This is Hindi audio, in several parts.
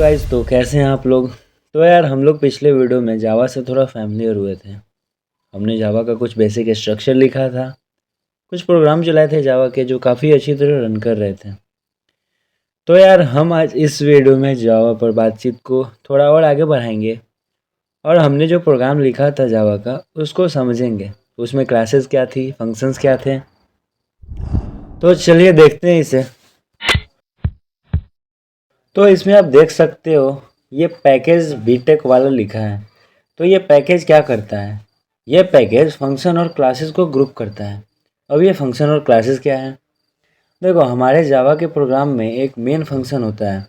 गाइस, तो कैसे हैं आप लोग। तो यार हम लोग पिछले वीडियो में जावा से थोड़ा फैमिलियर हुए थे। हमने जावा का कुछ बेसिक स्ट्रक्चर लिखा था, कुछ प्रोग्राम चलाए थे जावा के जो काफ़ी अच्छी तरह रन कर रहे थे। तो यार हम आज इस वीडियो में जावा पर बातचीत को थोड़ा और आगे बढ़ाएंगे और हमने जो प्रोग्राम लिखा था जावा का उसको समझेंगे। उसमें क्लासेस क्या थी, फंक्शंस क्या थे। तो चलिए देखते हैं इसे। तो इसमें आप देख सकते हो ये पैकेज बीटेक वाला लिखा है। तो ये पैकेज क्या करता है, ये पैकेज फंक्शन और क्लासेस को ग्रुप करता है। अब ये फंक्शन और क्लासेस क्या है, देखो हमारे जावा के प्रोग्राम में एक मेन फंक्शन होता है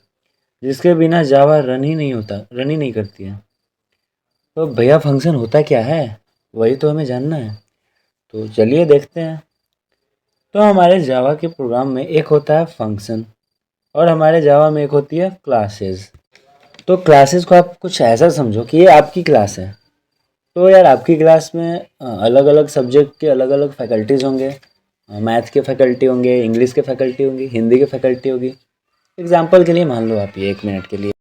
जिसके बिना जावा रन ही नहीं करती है। तो भैया फंक्शन होता क्या है, वही तो हमें जानना है। तो चलिए देखते हैं। तो हमारे जावा के प्रोग्राम में एक होता है फंक्शन और हमारे जावा में एक होती है क्लासेस। तो क्लासेस को आप कुछ ऐसा समझो कि ये आपकी क्लास है। तो यार आपकी क्लास में अलग अलग सब्जेक्ट के अलग अलग फैकल्टीज़ होंगे। मैथ के फैकल्टी होंगे, इंग्लिश के फैकल्टी होंगी, हिंदी के फैकल्टी होगी। एग्जाम्पल के लिए मान लो आप ये 1 मिनट के लिए।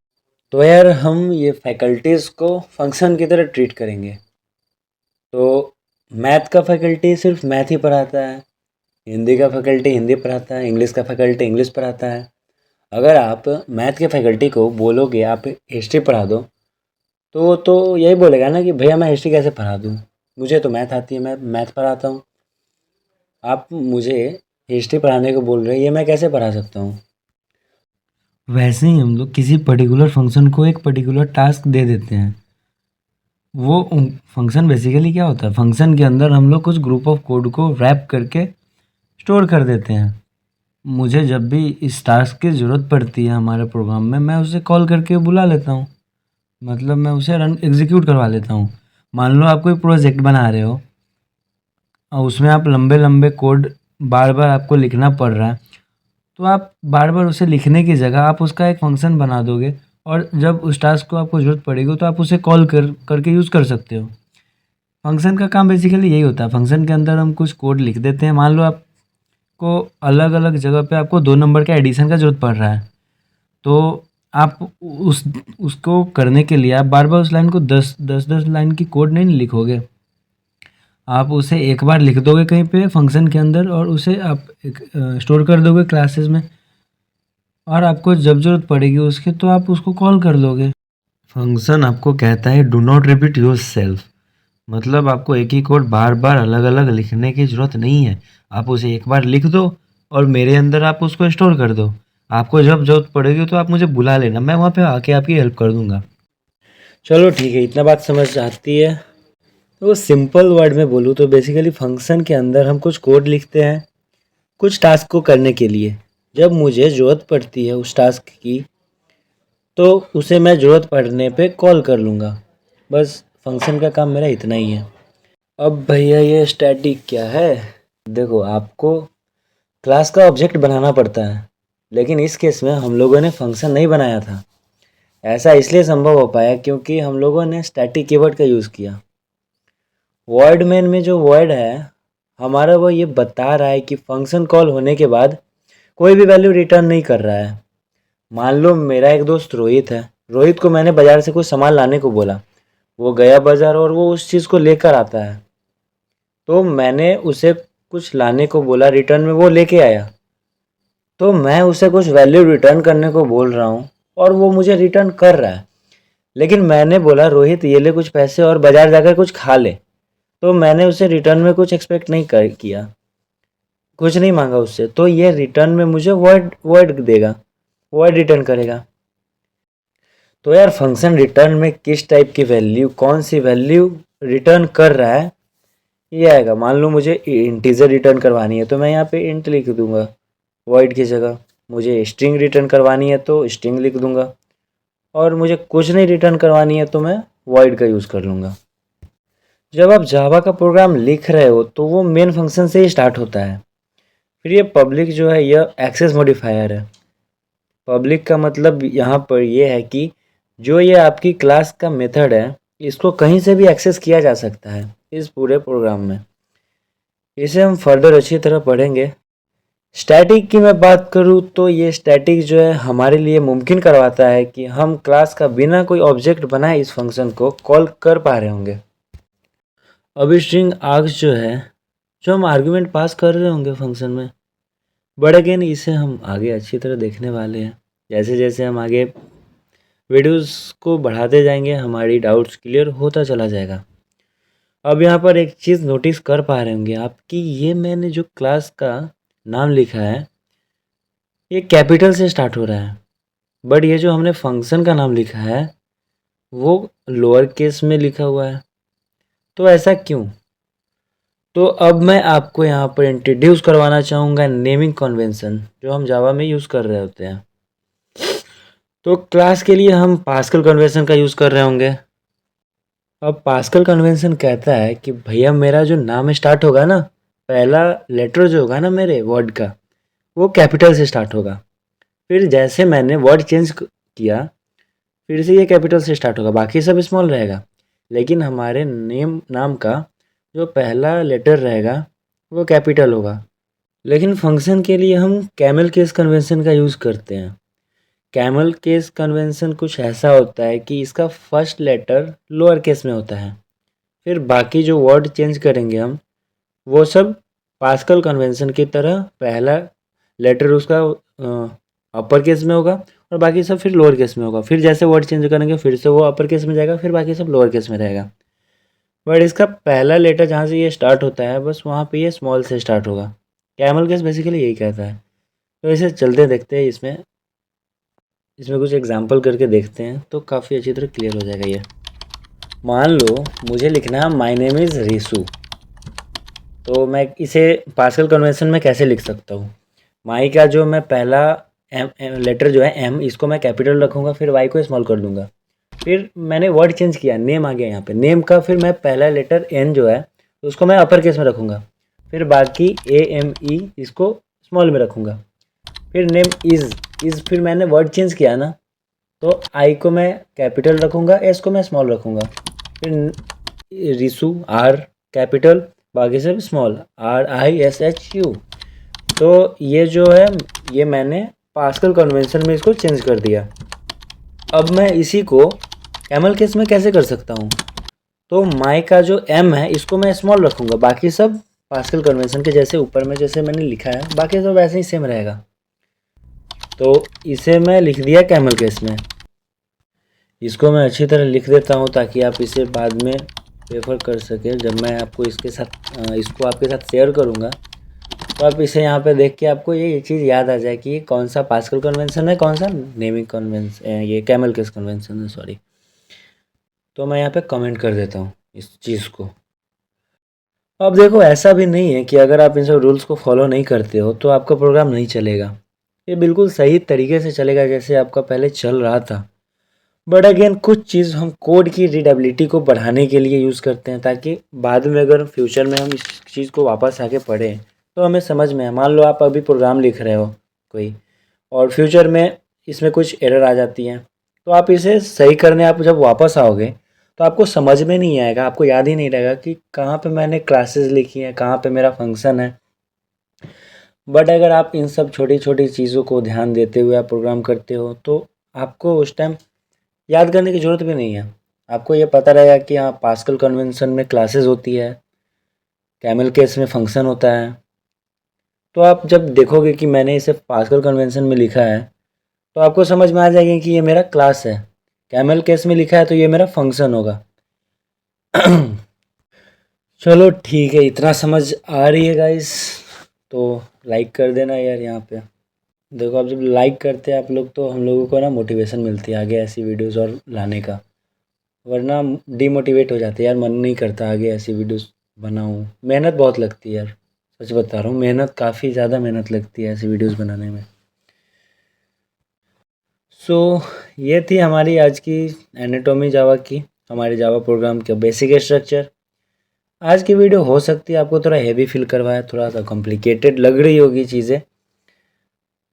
तो यार हम ये फैकल्टीज़ को फंक्शन की तरह ट्रीट करेंगे। तो मैथ का फैकल्टी सिर्फ मैथ ही पढ़ाता है, हिंदी का फैकल्टी हिंदी पढ़ाता है, इंग्लिश का फैकल्टी इंग्लिश पढ़ाता है। अगर आप मैथ के फैकल्टी को बोलोगे आप हिस्ट्री पढ़ा दो तो वो तो यही बोलेगा ना कि भैया मैं हिस्ट्री कैसे पढ़ा दूँ, मुझे तो मैथ आती है, मैं मैथ पढ़ाता हूँ। आप मुझे हिस्ट्री पढ़ाने को बोल रहे हैं, ये मैं कैसे पढ़ा सकता हूँ। वैसे ही हम लोग किसी पर्टिकुलर फंक्शन को एक पर्टिकुलर टास्क दे देते हैं। वो फंक्शन बेसिकली क्या होता है, फंक्शन के अंदर हम लोग कुछ ग्रुप ऑफ कोड को रैप करके स्टोर कर देते हैं। मुझे जब भी इस टास्क की ज़रूरत पड़ती है हमारे प्रोग्राम में, मैं उसे कॉल करके बुला लेता हूँ। मतलब मैं उसे रन एग्जीक्यूट करवा लेता हूँ। मान लो आप कोई प्रोजेक्ट बना रहे हो और उसमें आप लंबे लंबे कोड बार बार आपको लिखना पड़ रहा है, तो आप बार बार उसे लिखने की जगह आप उसका एक फंक्शन बना दोगे और जब उस टास्क को आपको ज़रूरत पड़ेगी तो आप उसे कॉल करके यूज़ कर सकते हो। फंक्शन का काम बेसिकली यही होता है। फंक्शन के अंदर हम कुछ कोड लिख देते हैं। मान लो आपको अलग अलग जगह पे आपको 2 नंबर का एडिशन का ज़रूरत पड़ रहा है, तो आप उसको करने के लिए आप बार बार उस लाइन को 10 लाइन की कोड नहीं लिखोगे। आप उसे एक बार लिख दोगे कहीं पे फंक्शन के अंदर और उसे आप स्टोर कर दोगे क्लासेस में, और आपको जब ज़रूरत पड़ेगी उसकी तो आप उसको कॉल कर लोगे। फंक्शन आपको कहता है do not repeat your self. मतलब आपको एक ही कोड बार बार अलग अलग लिखने की ज़रूरत नहीं है। आप उसे एक बार लिख दो और मेरे अंदर आप उसको स्टोर कर दो। आपको जब ज़रूरत पड़ेगी तो आप मुझे बुला लेना, मैं वहाँ पे आके आपकी हेल्प कर दूँगा। चलो ठीक है, इतना बात समझ आती है। तो सिंपल वर्ड में बोलूँ तो बेसिकली फंक्शन के अंदर हम कुछ कोड लिखते हैं कुछ टास्क को करने के लिए। जब मुझे ज़रूरत पड़ती है उस टास्क की तो उसे मैं ज़रूरत पड़ने पे कॉल कर लूँगा। बस फंक्शन का काम मेरा इतना ही है। अब भैया ये स्टैटिक क्या है, देखो आपको क्लास का ऑब्जेक्ट बनाना पड़ता है, लेकिन इस केस में हम लोगों ने फंक्शन नहीं बनाया था। ऐसा इसलिए संभव हो पाया क्योंकि हम लोगों ने स्टैटिक कीवर्ड का यूज़ किया। वर्ड मेन में जो वर्ड है हमारा वो ये बता रहा है कि फंक्शन कॉल होने के बाद कोई भी वैल्यू रिटर्न नहीं कर रहा है। मान लो मेरा एक दोस्त रोहित है, रोहित को मैंने बाज़ार से कुछ सामान लाने को बोला, वो गया बाज़ार और वो उस चीज़ को लेकर आता है। तो मैंने उसे कुछ लाने को बोला, रिटर्न में वो लेके आया, तो मैं उसे कुछ वैल्यू रिटर्न करने को बोल रहा हूँ और वो मुझे रिटर्न कर रहा है। लेकिन मैंने बोला रोहित ये ले कुछ पैसे और बाज़ार जाकर कुछ खा ले, तो मैंने उसे रिटर्न में कुछ एक्सपेक्ट नहीं किया, कुछ नहीं मांगा उससे, तो ये रिटर्न में मुझे वर्ड वर्ड देगा, वर्ड रिटर्न करेगा। तो यार फंक्शन रिटर्न में किस टाइप की वैल्यू, कौन सी वैल्यू रिटर्न कर रहा है ये आएगा। मान लो मुझे इंटीजर रिटर्न करवानी है तो मैं यहाँ पे इंट लिख दूंगा वॉइड की जगह। मुझे स्ट्रिंग रिटर्न करवानी है तो स्ट्रिंग लिख दूंगा, और मुझे कुछ नहीं रिटर्न करवानी है तो मैं वॉइड का यूज़ कर लूँगा। जब आप जावा का प्रोग्राम लिख रहे हो तो वो मेन फंक्शन से ही स्टार्ट होता है। फिर ये पब्लिक जो है यह एक्सेस मॉडिफायर है। पब्लिक का मतलब यहाँ पर यह है कि जो ये आपकी क्लास का मेथड है इसको कहीं से भी एक्सेस किया जा सकता है इस पूरे प्रोग्राम में। इसे हम फर्दर अच्छी तरह पढ़ेंगे। स्टैटिक की मैं बात करूँ तो ये स्टैटिक जो है हमारे लिए मुमकिन करवाता है कि हम क्लास का बिना कोई ऑब्जेक्ट बनाए इस फंक्शन को कॉल कर पा रहे होंगे। अब स्ट्रिंग आर्ग्स जो है, जो हम आर्गुमेंट पास कर रहे होंगे फंक्शन में, बट अगेन इसे हम आगे अच्छी तरह देखने वाले हैं। जैसे जैसे हम आगे वीडियोस को बढ़ाते जाएंगे हमारी डाउट्स क्लियर होता चला जाएगा। अब यहाँ पर एक चीज़ नोटिस कर पा रहे होंगे आप कि ये मैंने जो क्लास का नाम लिखा है ये कैपिटल से स्टार्ट हो रहा है, बट ये जो हमने फंक्शन का नाम लिखा है वो लोअर केस में लिखा हुआ है। तो ऐसा क्यों? तो अब मैं आपको यहाँ पर इंट्रोड्यूस करवाना चाहूँगा नेमिंग कन्वेंशन जो हम जावा में यूज़ कर रहे होते हैं। तो क्लास के लिए हम पास्कल कन्वेंशन का यूज़ कर रहे होंगे। अब पास्कल कन्वेंशन कहता है कि भैया मेरा जो नाम स्टार्ट होगा ना, पहला लेटर जो होगा ना मेरे वर्ड का वो कैपिटल से स्टार्ट होगा। फिर जैसे मैंने वर्ड चेंज किया फिर से ये कैपिटल से स्टार्ट होगा, बाकी सब स्मॉल रहेगा। लेकिन हमारे नाम का जो पहला लेटर रहेगा वो कैपिटल होगा। लेकिन फंक्शन के लिए हम कैमल केस कन्वेंशन का यूज़ करते हैं। कैमल केस कन्वेंशन कुछ ऐसा होता है कि इसका फर्स्ट लेटर लोअर केस में होता है, फिर बाकी जो वर्ड चेंज करेंगे हम वो सब पास्कल कन्वेंशन की तरह पहला लेटर उसका अपर केस में होगा और बाकी सब फिर लोअर केस में होगा। फिर जैसे वर्ड चेंज करेंगे फिर से वो अपर केस में जाएगा, फिर बाकी सब लोअर केस में रहेगा। बट इसका पहला लेटर जहाँ से ये स्टार्ट होता है बस वहाँ पे ये स्मॉल से स्टार्ट होगा। कैमल केस बेसिकली यही कहता है। तो इसे चलते देखते हैं, इसमें कुछ एग्जाम्पल करके देखते हैं तो काफ़ी अच्छी तरह क्लियर हो जाएगा ये। मान लो मुझे लिखना है माय नेम इज़ रिसु, तो मैं इसे पास्कल कन्वेंशन में कैसे लिख सकता हूँ? माई का जो मैं पहला लेटर जो है एम, इसको मैं कैपिटल रखूँगा, फिर वाई को स्मॉल कर दूँगा। फिर मैंने वर्ड चेंज किया, नेम आ गया यहाँ पे, नेम का फिर मैं पहला लेटर एन जो है तो उसको मैं अपर केस में रखूँगा, फिर बाकी ए एम ई इसको स्मॉल में रखूँगा। फिर नेम इज़ फिर मैंने वर्ड चेंज किया ना, तो आई को मैं कैपिटल रखूँगा, एस को मैं स्मॉल रखूँगा। फिर रिसु आर कैपिटल, बाकी सब स्मॉल, RISHU। तो ये जो है ये मैंने पास्कल कन्वेंशन में इसको चेंज कर दिया। अब मैं इसी को कैमल केस में कैसे कर सकता हूँ? तो माई का जो एम है इसको मैं स्मॉल रखूँगा, बाकी सब पास्कल कन्वेंशन के जैसे ऊपर में जैसे मैंने लिखा है बाकी सब वैसे ही सेम रहेगा। तो इसे मैं लिख दिया कैमल केस में। इसको मैं अच्छी तरह लिख देता हूँ ताकि आप इसे बाद में रेफर कर सकें जब मैं आपको इसको आपके साथ शेयर करूँगा। तो आप इसे यहाँ पे देख के आपको ये चीज़ याद आ जाए कि ये कौन सा पास्कल कन्वेंशन है, कौन सा नेमिंग कन्वेंशन, ये कैमल केस कन्वेंशन है, सॉरी। तो मैं यहाँ पे कमेंट कर देता हूँ इस चीज़ को। अब देखो ऐसा भी नहीं है कि अगर आप इन सब रूल्स को फॉलो नहीं करते हो तो आपका प्रोग्राम नहीं चलेगा। ये बिल्कुल सही तरीके से चलेगा जैसे आपका पहले चल रहा था। बट अगेन कुछ चीज़ हम कोड की रीडेबिलिटी को बढ़ाने के लिए यूज़ करते हैं ताकि बाद में अगर फ्यूचर में हम इस चीज़ को वापस आके पढ़ें तो हमें समझ में आए। मान लो आप अभी प्रोग्राम लिख रहे हो कोई और फ्यूचर में इसमें कुछ एरर आ जाती हैं, तो आप इसे सही करने आप जब वापस आओगे तो आपको समझ में नहीं आएगा, आपको याद ही नहीं रहेगा कि कहाँ पे मैंने क्लासेस लिखी हैं, कहाँ पे मेरा फंक्शन है। बट अगर आप इन सब छोटी छोटी चीज़ों को ध्यान देते हुए आप प्रोग्राम करते हो तो आपको उस टाइम याद करने की ज़रूरत भी नहीं है। आपको ये पता रहेगा कि हाँ पास्कल कन्वेंशन में क्लासेस होती है, कैमल केस में फंक्शन होता है। तो आप जब देखोगे कि मैंने इसे पास्कल कन्वेंशन में लिखा है तो आपको समझ में आ जाएगा कि ये मेरा क्लास है, कैमल केस में लिखा है तो ये मेरा फंक्शन होगा। चलो ठीक है, इतना समझ आ रही है गाइस तो लाइक कर देना यार। यहाँ पे देखो आप जब लाइक करते हैं आप लोग तो हम लोगों को ना मोटिवेशन मिलती है आगे ऐसी वीडियोस और लाने का, वरना डीमोटिवेट हो जाते हैं यार, मन नहीं करता आगे ऐसी वीडियोस बनाऊँ। मेहनत बहुत लगती है यार, सच बता रहा हूँ, मेहनत काफ़ी ज़्यादा मेहनत लगती है ऐसी वीडियोस बनाने में। सो ये थी हमारी आज की एनाटॉमी जावा की, हमारे जावा प्रोग्राम का बेसिक स्ट्रक्चर। आज की वीडियो हो सकती है आपको थोड़ा हेवी फील करवाए, थोड़ा सा कॉम्प्लिकेटेड लग रही होगी चीज़ें,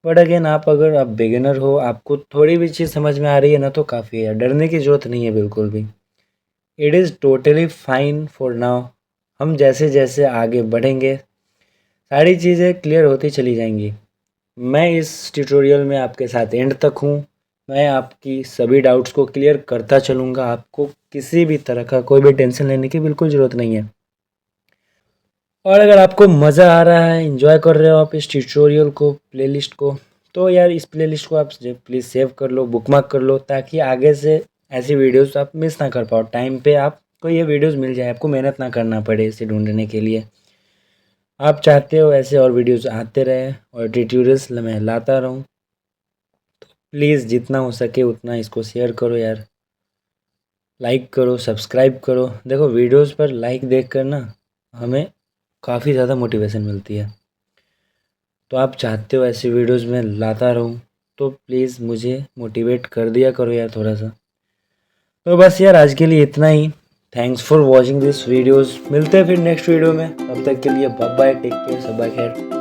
बट अगेन अगर आप बिगिनर हो, आपको थोड़ी भी चीज़ समझ में आ रही है ना तो काफ़ी है, डरने की ज़रूरत नहीं है बिल्कुल भी। It is totally fine for now. हम जैसे जैसे आगे बढ़ेंगे सारी चीज़ें क्लियर होती चली जाएंगी। मैं इस ट्यूटोरियल में आपके साथ एंड तक हूँ। मैं आपकी सभी डाउट्स को क्लियर करता चलूँगा। आपको किसी भी तरह का कोई भी टेंशन लेने की बिल्कुल ज़रूरत नहीं है। और अगर आपको मज़ा आ रहा है, एंजॉय कर रहे हो आप इस ट्यूटोरियल को, प्लेलिस्ट को, तो यार इस प्लेलिस्ट को आप प्लीज़ सेव कर लो, बुकमार्क कर लो, ताकि आगे से ऐसी वीडियोस आप मिस ना कर पाओ। टाइम पे आपको ये वीडियोस मिल जाए, आपको मेहनत ना करना पड़े इसे ढूंढने के लिए। आप चाहते हो ऐसे और वीडियोस आते रहे और ट्यूटोरियल्स मैं लाता रहूँ, तो प्लीज़ जितना हो सके उतना इसको शेयर करो यार, लाइक करो, सब्सक्राइब करो। देखो वीडियोस पर लाइक देख कर ना हमें काफ़ी ज़्यादा मोटिवेशन मिलती है। तो आप चाहते हो ऐसी वीडियोस मैं लाता रहूँ, तो प्लीज़ मुझे मोटिवेट कर दिया करो यार थोड़ा सा। तो बस यार आज के लिए इतना ही। Thanks for watching this videos. मिलते हैं फिर नेक्स्ट वीडियो में। तब तक के लिए बाय बाय, टेक केयर, सब बाय खैर।